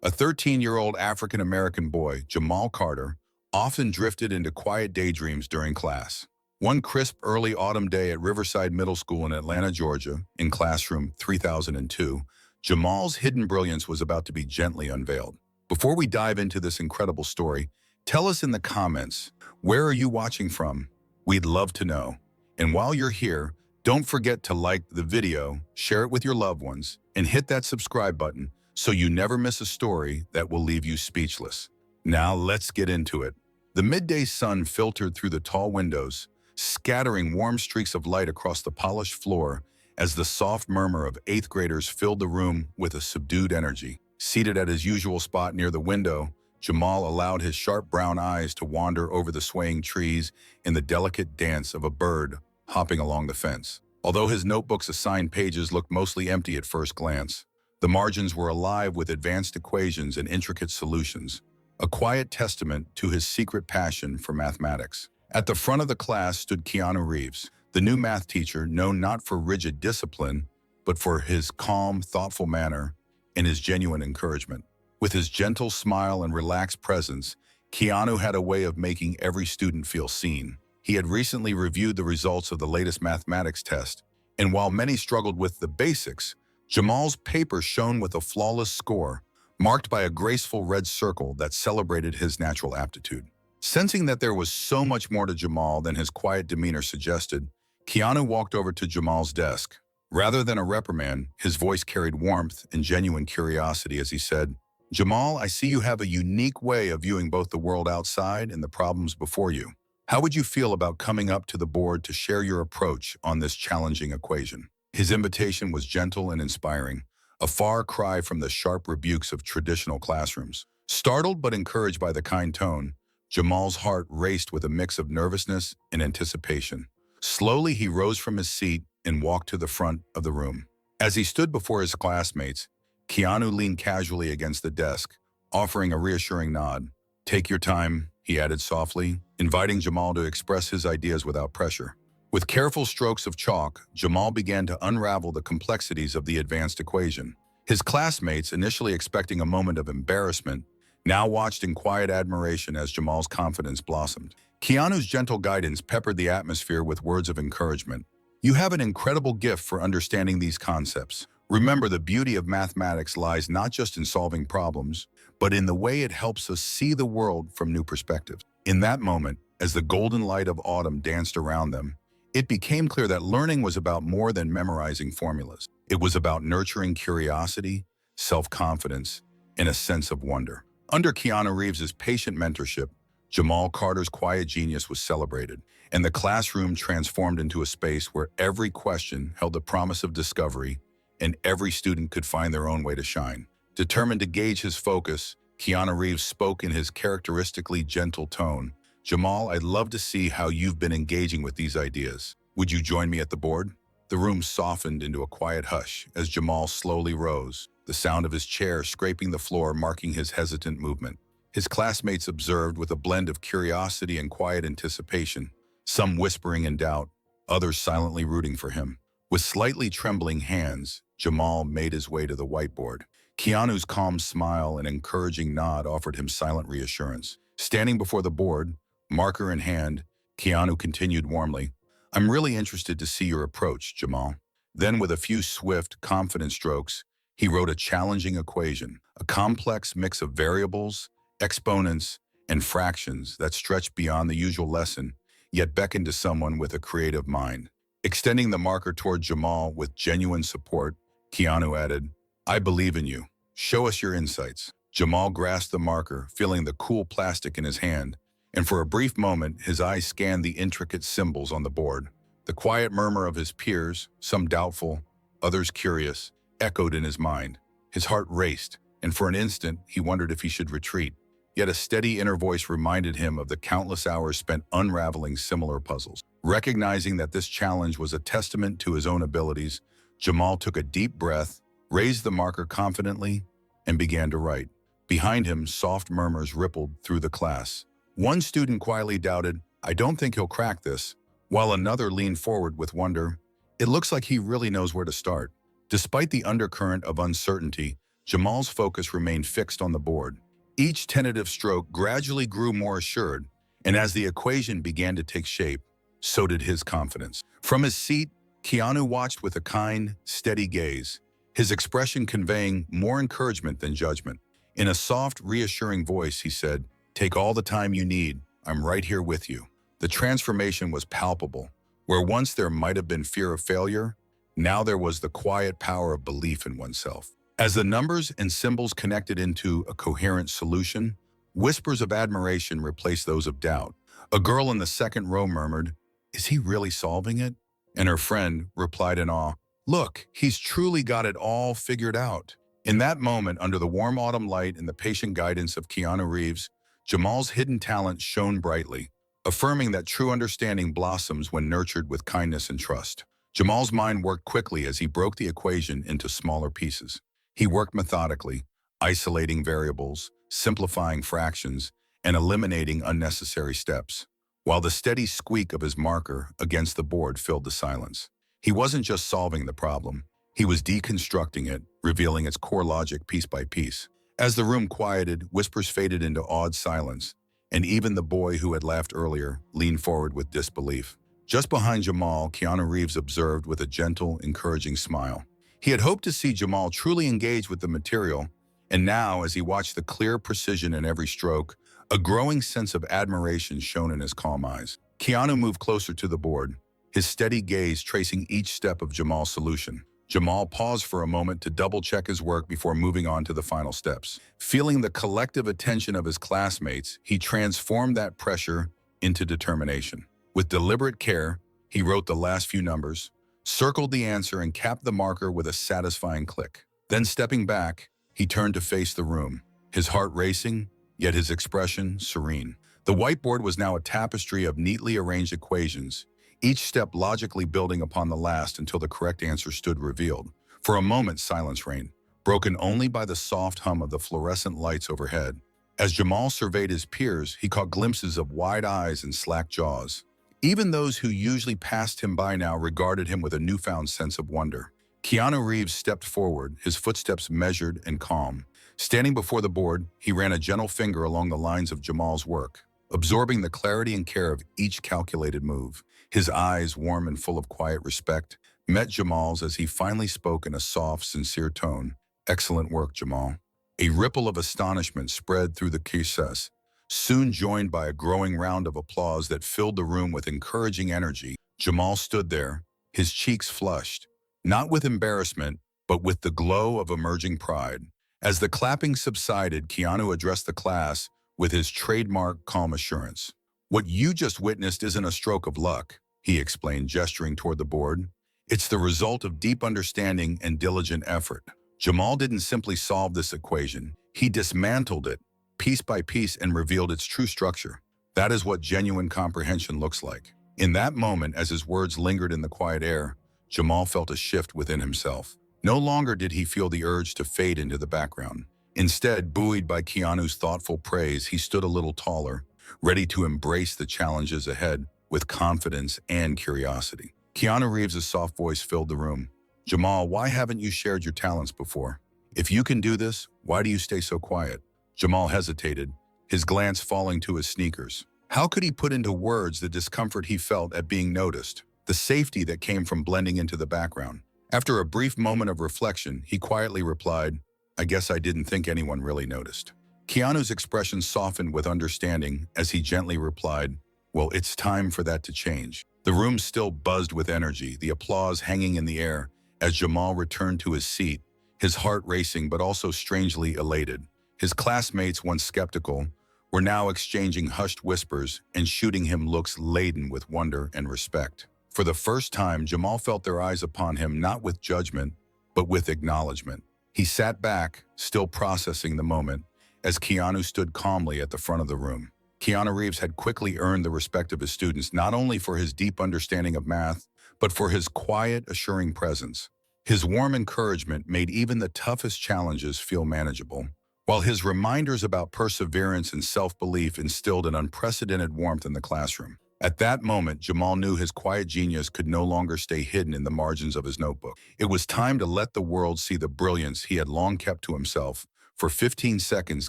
A 13-year-old African-American boy, Jamal Carter, often drifted into quiet daydreams during class. One crisp early autumn day at Riverside Middle School in Atlanta, Georgia, in classroom 3002, Jamal's hidden brilliance was about to be gently unveiled. Before we dive into this incredible story, tell us in the comments, where are you watching from? We'd love to know. And while you're here, don't forget to like the video, share it with your loved ones, and hit that subscribe button so you never miss a story that will leave you speechless. Now let's get into it. The midday sun filtered through the tall windows, scattering warm streaks of light across the polished floor as the soft murmur of eighth graders filled the room with a subdued energy. Seated at his usual spot near the window, Jamal allowed his sharp brown eyes to wander over the swaying trees in the delicate dance of a bird hopping along the fence. Although his notebook's assigned pages looked mostly empty at first glance, the margins were alive with advanced equations and intricate solutions, a quiet testament to his secret passion for mathematics. At the front of the class stood Keanu Reeves, the new math teacher known not for rigid discipline, but for his calm, thoughtful manner and his genuine encouragement. With his gentle smile and relaxed presence, Keanu had a way of making every student feel seen. He had recently reviewed the results of the latest mathematics test, and while many struggled with the basics, Jamal's paper shone with a flawless score, marked by a graceful red circle that celebrated his natural aptitude. Sensing that there was so much more to Jamal than his quiet demeanor suggested, Keanu walked over to Jamal's desk. Rather than a reprimand, his voice carried warmth and genuine curiosity as he said, "Jamal, I see you have a unique way of viewing both the world outside and the problems before you. How would you feel about coming up to the board to share your approach on this challenging equation?" His invitation was gentle and inspiring, a far cry from the sharp rebukes of traditional classrooms. Startled but encouraged by the kind tone, Jamal's heart raced with a mix of nervousness and anticipation. Slowly, he rose from his seat and walked to the front of the room. As he stood before his classmates, Keanu leaned casually against the desk, offering a reassuring nod. "Take your time," he added softly, inviting Jamal to express his ideas without pressure. With careful strokes of chalk, Jamal began to unravel the complexities of the advanced equation. His classmates, initially expecting a moment of embarrassment, now watched in quiet admiration as Jamal's confidence blossomed. Keanu's gentle guidance peppered the atmosphere with words of encouragement. "You have an incredible gift for understanding these concepts. Remember, the beauty of mathematics lies not just in solving problems, but in the way it helps us see the world from new perspectives." In that moment, as the golden light of autumn danced around them, it became clear that learning was about more than memorizing formulas. It was about nurturing curiosity, self-confidence, and a sense of wonder. Under Keanu Reeves' patient mentorship, Jamal Carter's quiet genius was celebrated, and the classroom transformed into a space where every question held the promise of discovery and every student could find their own way to shine. Determined to gauge his focus, Keanu Reeves spoke in his characteristically gentle tone. "Jamal, I'd love to see how you've been engaging with these ideas. Would you join me at the board?" The room softened into a quiet hush as Jamal slowly rose, the sound of his chair scraping the floor marking his hesitant movement. His classmates observed with a blend of curiosity and quiet anticipation, some whispering in doubt, others silently rooting for him. With slightly trembling hands, Jamal made his way to the whiteboard. Keanu's calm smile and encouraging nod offered him silent reassurance. Standing before the board, marker in hand, Keanu continued warmly, "I'm really interested to see your approach, Jamal." Then, with a few swift, confident strokes, he wrote a challenging equation, a complex mix of variables, exponents, and fractions that stretched beyond the usual lesson, yet beckoned to someone with a creative mind. Extending the marker toward Jamal with genuine support, Keanu added, "I believe in you. Show us your insights." Jamal grasped the marker, feeling the cool plastic in his hand, and for a brief moment, his eyes scanned the intricate symbols on the board. The quiet murmur of his peers, some doubtful, others curious, echoed in his mind. His heart raced, and for an instant, he wondered if he should retreat. Yet a steady inner voice reminded him of the countless hours spent unraveling similar puzzles. Recognizing that this challenge was a testament to his own abilities, Jamal took a deep breath, raised the marker confidently, and began to write. Behind him, soft murmurs rippled through the class. One student quietly doubted, "I don't think he'll crack this," while another leaned forward with wonder, "It looks like he really knows where to start." Despite the undercurrent of uncertainty, Jamal's focus remained fixed on the board. Each tentative stroke gradually grew more assured, and as the equation began to take shape, so did his confidence. From his seat, Keanu watched with a kind, steady gaze, his expression conveying more encouragement than judgment. In a soft, reassuring voice, he said, "Take all the time you need. I'm right here with you." The transformation was palpable. Where once there might have been fear of failure, now there was the quiet power of belief in oneself. As the numbers and symbols connected into a coherent solution, whispers of admiration replaced those of doubt. A girl in the second row murmured, "Is he really solving it?" And her friend replied in awe, "Look, he's truly got it all figured out." In that moment, under the warm autumn light and the patient guidance of Keanu Reeves, Jamal's hidden talent shone brightly, affirming that true understanding blossoms when nurtured with kindness and trust. Jamal's mind worked quickly as he broke the equation into smaller pieces. He worked methodically, isolating variables, simplifying fractions, and eliminating unnecessary steps, while the steady squeak of his marker against the board filled the silence. He wasn't just solving the problem, he was deconstructing it, revealing its core logic piece by piece. As the room quieted, whispers faded into awed silence, and even the boy who had laughed earlier leaned forward with disbelief. Just behind Jamal, Keanu Reeves observed with a gentle, encouraging smile. He had hoped to see Jamal truly engage with the material, and now, as he watched the clear precision in every stroke, a growing sense of admiration shone in his calm eyes. Keanu moved closer to the board, his steady gaze tracing each step of Jamal's solution. Jamal paused for a moment to double-check his work before moving on to the final steps. Feeling the collective attention of his classmates, he transformed that pressure into determination. With deliberate care, he wrote the last few numbers, circled the answer, and capped the marker with a satisfying click. Then, stepping back, he turned to face the room, his heart racing, yet his expression serene. The whiteboard was now a tapestry of neatly arranged equations, each step logically building upon the last until the correct answer stood revealed. For a moment, silence reigned, broken only by the soft hum of the fluorescent lights overhead. As Jamal surveyed his peers, he caught glimpses of wide eyes and slack jaws. Even those who usually passed him by now regarded him with a newfound sense of wonder. Keanu Reeves stepped forward, his footsteps measured and calm. Standing before the board, he ran a gentle finger along the lines of Jamal's work, absorbing the clarity and care of each calculated move. His eyes, warm and full of quiet respect, met Jamal's as he finally spoke in a soft, sincere tone. "Excellent work, Jamal." A ripple of astonishment spread through the recess, soon joined by a growing round of applause that filled the room with encouraging energy. Jamal stood there, his cheeks flushed, not with embarrassment, but with the glow of emerging pride. As the clapping subsided, Keanu addressed the class with his trademark calm assurance. "What you just witnessed isn't a stroke of luck," he explained, gesturing toward the board. "It's the result of deep understanding and diligent effort." Jamal didn't simply solve this equation. He dismantled it, piece by piece, and revealed its true structure. That is what genuine comprehension looks like. In that moment, as his words lingered in the quiet air, Jamal felt a shift within himself. No longer did he feel the urge to fade into the background. Instead, buoyed by Keanu's thoughtful praise, he stood a little taller, ready to embrace the challenges ahead with confidence and curiosity. Keanu Reeves' soft voice filled the room. "Jamal, why haven't you shared your talents before? If you can do this, why do you stay so quiet?" Jamal hesitated, his glance falling to his sneakers. How could he put into words the discomfort he felt at being noticed, the safety that came from blending into the background? After a brief moment of reflection, he quietly replied, "I guess I didn't think anyone really noticed." Keanu's expression softened with understanding as he gently replied, "Well, it's time for that to change." The room still buzzed with energy, the applause hanging in the air as Jamal returned to his seat, his heart racing but also strangely elated. His classmates, once skeptical, were now exchanging hushed whispers and shooting him looks laden with wonder and respect. For the first time, Jamal felt their eyes upon him not with judgment, but with acknowledgement. He sat back, still processing the moment, as Keanu stood calmly at the front of the room. Keanu Reeves had quickly earned the respect of his students not only for his deep understanding of math, but for his quiet, assuring presence. His warm encouragement made even the toughest challenges feel manageable, while his reminders about perseverance and self-belief instilled an unprecedented warmth in the classroom. At that moment, Jamal knew his quiet genius could no longer stay hidden in the margins of his notebook. It was time to let the world see the brilliance he had long kept to himself. For 15 seconds,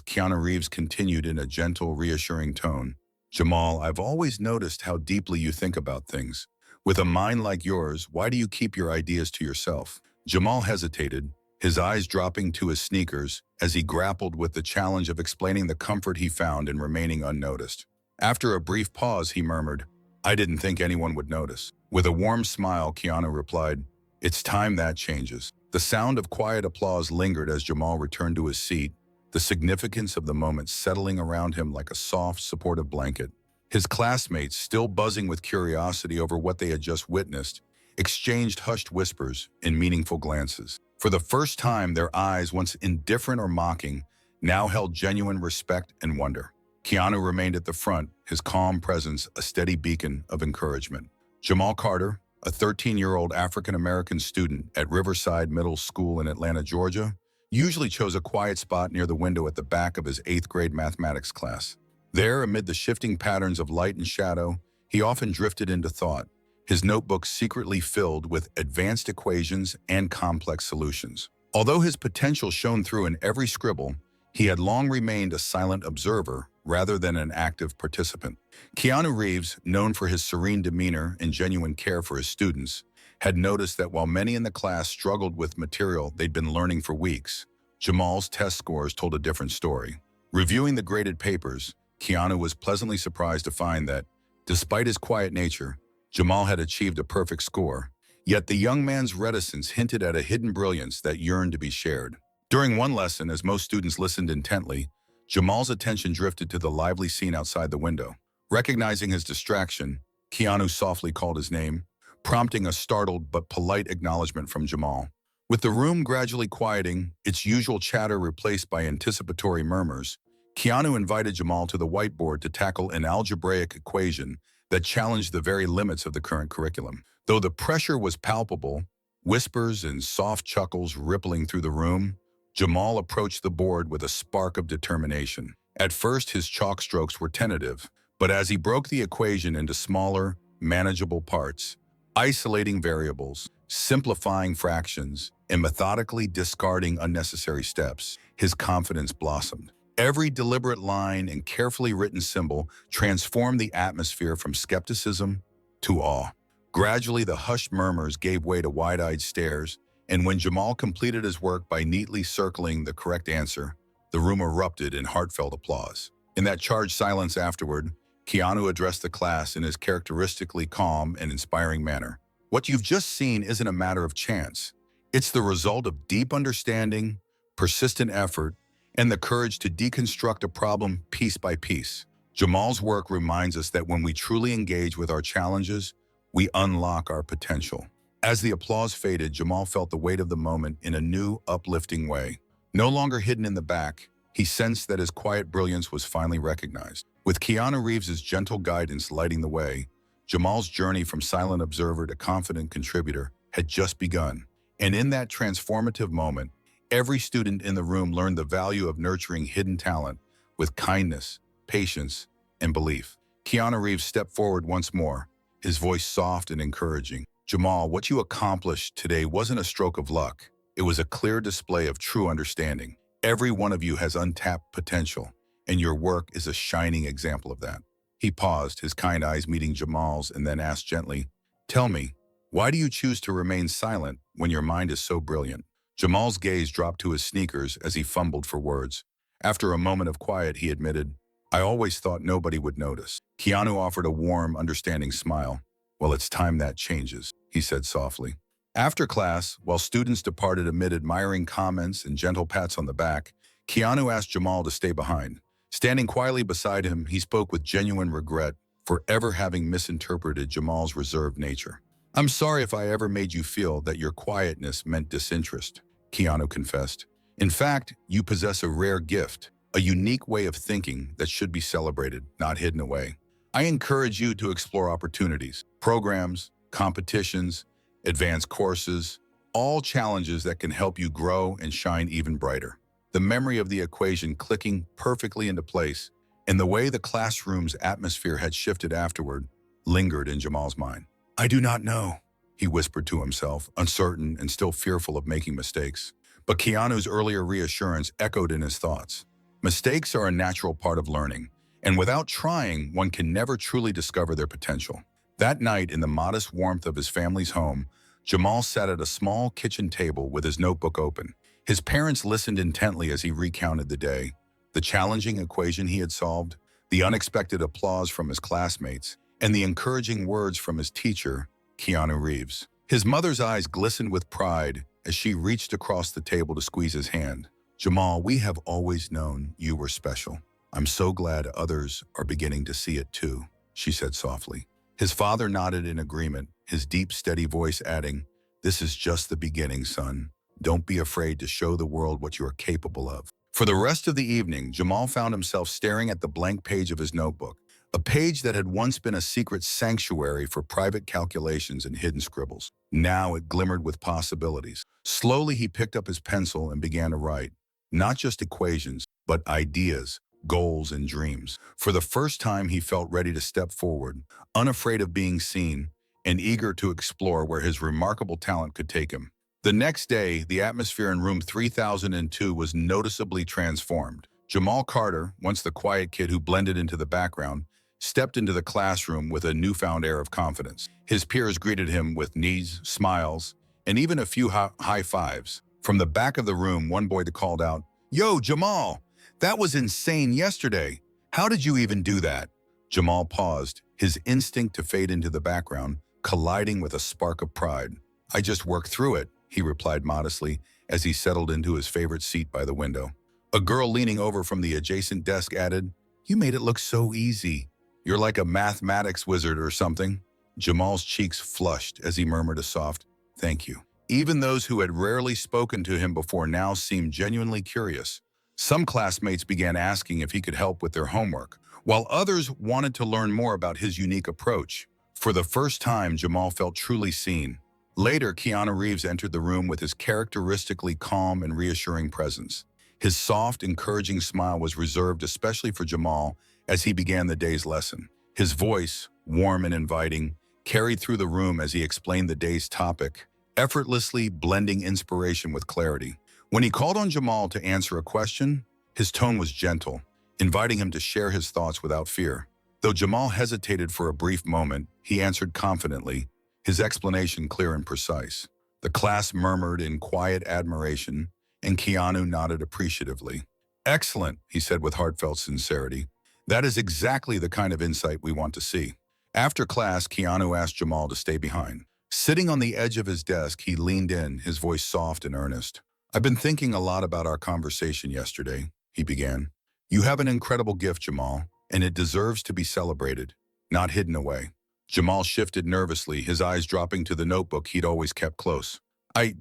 Keanu Reeves continued in a gentle, reassuring tone. Jamal, I've always noticed how deeply you think about things. With a mind like yours, why do you keep your ideas to yourself? Jamal hesitated, his eyes dropping to his sneakers as he grappled with the challenge of explaining the comfort he found in remaining unnoticed. After a brief pause, he murmured, I didn't think anyone would notice. With a warm smile, Keanu replied, It's time that changes. The sound of quiet applause lingered as Jamal returned to his seat, the significance of the moment settling around him like a soft, supportive blanket. His classmates, still buzzing with curiosity over what they had just witnessed, exchanged hushed whispers and meaningful glances. For the first time, their eyes, once indifferent or mocking, now held genuine respect and wonder. Keanu remained at the front, his calm presence a steady beacon of encouragement. Jamal Carter, a 13-year-old African-American student at Riverside Middle School in Atlanta, Georgia, usually chose a quiet spot near the window at the back of his 8th grade mathematics class. There, amid the shifting patterns of light and shadow, he often drifted into thought, his notebook secretly filled with advanced equations and complex solutions. Although his potential shone through in every scribble, he had long remained a silent observer rather than an active participant. Keanu Reeves, known for his serene demeanor and genuine care for his students, had noticed that while many in the class struggled with material they'd been learning for weeks, Jamal's test scores told a different story. Reviewing the graded papers, Keanu was pleasantly surprised to find that, despite his quiet nature, Jamal had achieved a perfect score. Yet the young man's reticence hinted at a hidden brilliance that yearned to be shared. During one lesson, as most students listened intently, Jamal's attention drifted to the lively scene outside the window. Recognizing his distraction, Keanu softly called his name, prompting a startled but polite acknowledgement from Jamal. With the room gradually quieting, its usual chatter replaced by anticipatory murmurs, Keanu invited Jamal to the whiteboard to tackle an algebraic equation that challenged the very limits of the current curriculum. Though the pressure was palpable, whispers and soft chuckles rippling through the room, Jamal approached the board with a spark of determination. At first, his chalk strokes were tentative, but as he broke the equation into smaller, manageable parts, isolating variables, simplifying fractions, and methodically discarding unnecessary steps, his confidence blossomed. Every deliberate line and carefully written symbol transformed the atmosphere from skepticism to awe. Gradually, the hushed murmurs gave way to wide-eyed stares, and when Jamal completed his work by neatly circling the correct answer, the room erupted in heartfelt applause. In that charged silence afterward, Keanu addressed the class in his characteristically calm and inspiring manner. What you've just seen isn't a matter of chance. It's the result of deep understanding, persistent effort, and the courage to deconstruct a problem piece by piece. Jamal's work reminds us that when we truly engage with our challenges, we unlock our potential. As the applause faded, Jamal felt the weight of the moment in a new, uplifting way. No longer hidden in the back, he sensed that his quiet brilliance was finally recognized. With Keanu Reeves' gentle guidance lighting the way, Jamal's journey from silent observer to confident contributor had just begun. And in that transformative moment, every student in the room learned the value of nurturing hidden talent with kindness, patience, and belief. Keanu Reeves stepped forward once more, his voice soft and encouraging. Jamal, what you accomplished today wasn't a stroke of luck. It was a clear display of true understanding. Every one of you has untapped potential, and your work is a shining example of that. He paused, his kind eyes meeting Jamal's, and then asked gently, Tell me, why do you choose to remain silent when your mind is so brilliant? Jamal's gaze dropped to his sneakers as he fumbled for words. After a moment of quiet, he admitted, I always thought nobody would notice. Keanu offered a warm, understanding smile. Well, it's time that changes, he said softly. After class, while students departed amid admiring comments and gentle pats on the back, Keanu asked Jamal to stay behind. Standing quietly beside him, he spoke with genuine regret for ever having misinterpreted Jamal's reserved nature. I'm sorry if I ever made you feel that your quietness meant disinterest, Keanu confessed. In fact, you possess a rare gift, a unique way of thinking that should be celebrated, not hidden away. I encourage you to explore opportunities, programs, competitions, advanced courses, all challenges that can help you grow and shine even brighter. The memory of the equation clicking perfectly into place and the way the classroom's atmosphere had shifted afterward lingered in Jamal's mind. I do not know, he whispered to himself, uncertain and still fearful of making mistakes. But Keanu's earlier reassurance echoed in his thoughts. Mistakes are a natural part of learning, and without trying, one can never truly discover their potential. That night, in the modest warmth of his family's home, Jamal sat at a small kitchen table with his notebook open. His parents listened intently as he recounted the day, the challenging equation he had solved, the unexpected applause from his classmates, and the encouraging words from his teacher, Keanu Reeves. His mother's eyes glistened with pride as she reached across the table to squeeze his hand. Jamal, we have always known you were special. I'm so glad others are beginning to see it too, she said softly. His father nodded in agreement, his deep, steady voice adding, this is just the beginning, son. Don't be afraid to show the world what you are capable of. For the rest of the evening, Jamal found himself staring at the blank page of his notebook, a page that had once been a secret sanctuary for private calculations and hidden scribbles. Now it glimmered with possibilities. Slowly, he picked up his pencil and began to write, not just equations, but ideas, goals, and dreams. For the first time, he felt ready to step forward, unafraid of being seen, and eager to explore where his remarkable talent could take him. The next day, the atmosphere in room 3002 was noticeably transformed. Jamal Carter, once the quiet kid who blended into the background, stepped into the classroom with a newfound air of confidence. His peers greeted him with knees, smiles, and even a few high fives. From the back of the room, one boy called out, Yo, Jamal, that was insane yesterday. How did you even do that? Jamal paused, his instinct to fade into the background, colliding with a spark of pride. I just worked through it, he replied modestly as he settled into his favorite seat by the window. A girl leaning over from the adjacent desk added, You made it look so easy. You're like a mathematics wizard or something. Jamal's cheeks flushed as he murmured a soft, Thank you. Even those who had rarely spoken to him before now seemed genuinely curious. Some classmates began asking if he could help with their homework, while others wanted to learn more about his unique approach. For the first time, Jamal felt truly seen. Later, Keanu Reeves entered the room with his characteristically calm and reassuring presence. His soft, encouraging smile was reserved especially for Jamal as he began the day's lesson. His voice, warm and inviting, carried through the room as he explained the day's topic, effortlessly blending inspiration with clarity. When he called on Jamal to answer a question, his tone was gentle, inviting him to share his thoughts without fear. Though Jamal hesitated for a brief moment, he answered confidently, his explanation clear and precise. The class murmured in quiet admiration, and Keanu nodded appreciatively. Excellent, he said with heartfelt sincerity. That is exactly the kind of insight we want to see. After class, Keanu asked Jamal to stay behind. Sitting on the edge of his desk, he leaned in, his voice soft and earnest. I've been thinking a lot about our conversation yesterday, he began. You have an incredible gift, Jamal, and it deserves to be celebrated, not hidden away. Jamal shifted nervously, his eyes dropping to the notebook he'd always kept close. I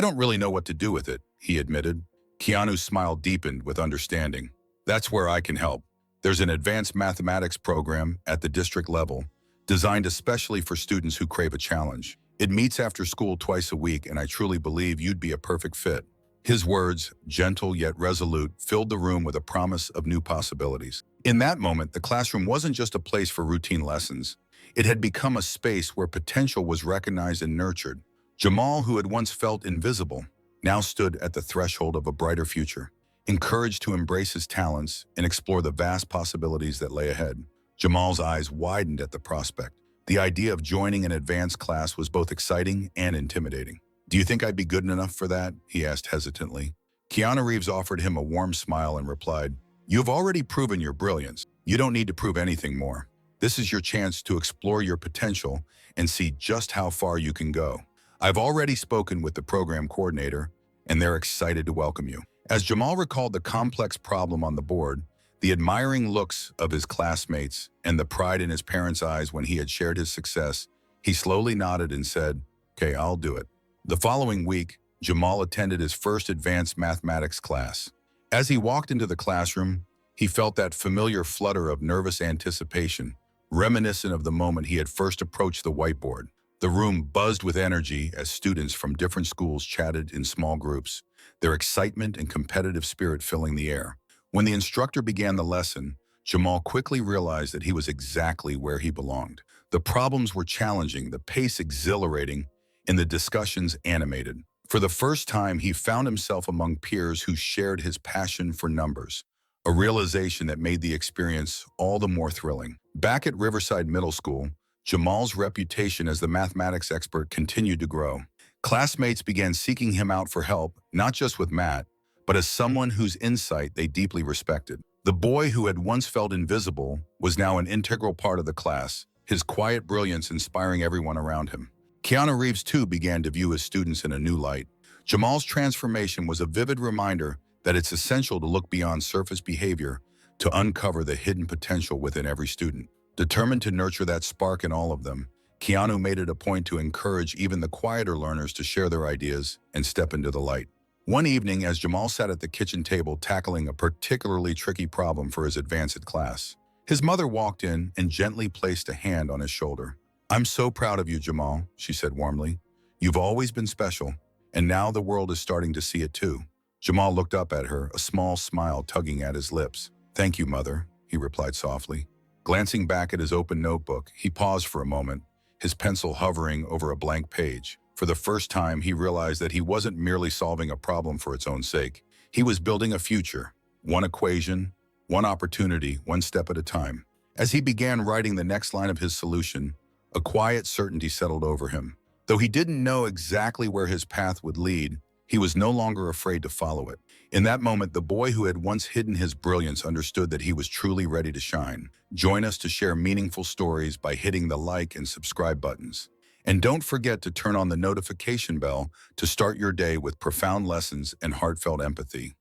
don't really know what to do with it, he admitted. Keanu's smile deepened with understanding. That's where I can help. There's an advanced mathematics program at the district level, designed especially for students who crave a challenge. It meets after school twice a week, and I truly believe you'd be a perfect fit. His words, gentle yet resolute, filled the room with a promise of new possibilities. In that moment, the classroom wasn't just a place for routine lessons. It had become a space where potential was recognized and nurtured. Jamal, who had once felt invisible, now stood at the threshold of a brighter future, encouraged to embrace his talents and explore the vast possibilities that lay ahead. Jamal's eyes widened at the prospect. The idea of joining an advanced class was both exciting and intimidating. Do you think I'd be good enough for that? He asked hesitantly. Keanu Reeves offered him a warm smile and replied, You've already proven your brilliance. You don't need to prove anything more. This is your chance to explore your potential and see just how far you can go. I've already spoken with the program coordinator, and they're excited to welcome you. As Jamal recalled the complex problem on the board, the admiring looks of his classmates, and the pride in his parents' eyes when he had shared his success, he slowly nodded and said, Okay, I'll do it. The following week, Jamal attended his first advanced mathematics class. As he walked into the classroom, he felt that familiar flutter of nervous anticipation, reminiscent of the moment he had first approached the whiteboard. The room buzzed with energy as students from different schools chatted in small groups, their excitement and competitive spirit filling the air. When the instructor began the lesson, Jamal quickly realized that he was exactly where he belonged. The problems were challenging, the pace exhilarating, and the discussions animated. For the first time, he found himself among peers who shared his passion for numbers, a realization that made the experience all the more thrilling. Back at Riverside Middle School, Jamal's reputation as the mathematics expert continued to grow. Classmates began seeking him out for help, not just with math, but as someone whose insight they deeply respected. The boy who had once felt invisible was now an integral part of the class, his quiet brilliance inspiring everyone around him. Keanu Reeves, too, began to view his students in a new light. Jamal's transformation was a vivid reminder that it's essential to look beyond surface behavior to uncover the hidden potential within every student. Determined to nurture that spark in all of them, Keanu made it a point to encourage even the quieter learners to share their ideas and step into the light. One evening, as Jamal sat at the kitchen table tackling a particularly tricky problem for his advanced class, his mother walked in and gently placed a hand on his shoulder. "I'm so proud of you, Jamal," she said warmly. "You've always been special, and now the world is starting to see it too." Jamal looked up at her, a small smile tugging at his lips. "Thank you, Mother," he replied softly. Glancing back at his open notebook, he paused for a moment, his pencil hovering over a blank page. For the first time, he realized that he wasn't merely solving a problem for its own sake. He was building a future, one equation, one opportunity, one step at a time. As he began writing the next line of his solution, a quiet certainty settled over him. Though he didn't know exactly where his path would lead, he was no longer afraid to follow it. In that moment, the boy who had once hidden his brilliance understood that he was truly ready to shine. Join us to share meaningful stories by hitting the like and subscribe buttons. And don't forget to turn on the notification bell to start your day with profound lessons and heartfelt empathy.